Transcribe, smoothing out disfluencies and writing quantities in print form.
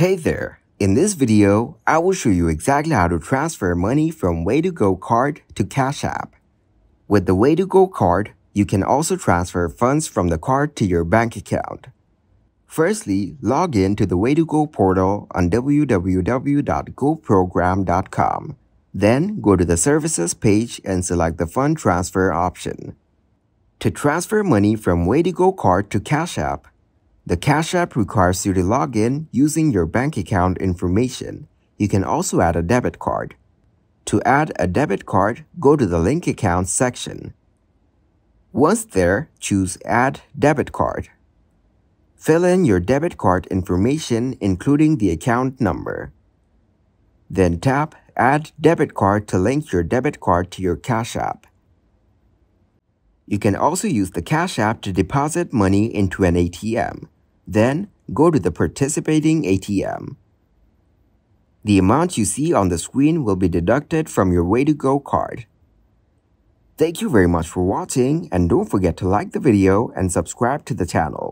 Hey there! In this video, I will show you exactly how to transfer money from Way2Go card to Cash App. With the Way2Go card, you can also transfer funds from the card to your bank account. Firstly, log in to the Way2Go portal on www.goprogram.com. Then, go to the Services page and select the Fund Transfer option. To transfer money from Way2Go card to Cash App, the Cash App requires you to log in using your bank account information. You can also add a debit card. To add a debit card, go to the Link Accounts section. Once there, choose Add Debit Card. Fill in your debit card information including the account number. Then tap Add Debit Card to link your debit card to your Cash App. You can also use the Cash App to deposit money into an ATM. Then, go to the participating ATM. The amount you see on the screen will be deducted from your Way2Go card. Thank you very much for watching, and don't forget to like the video and subscribe to the channel.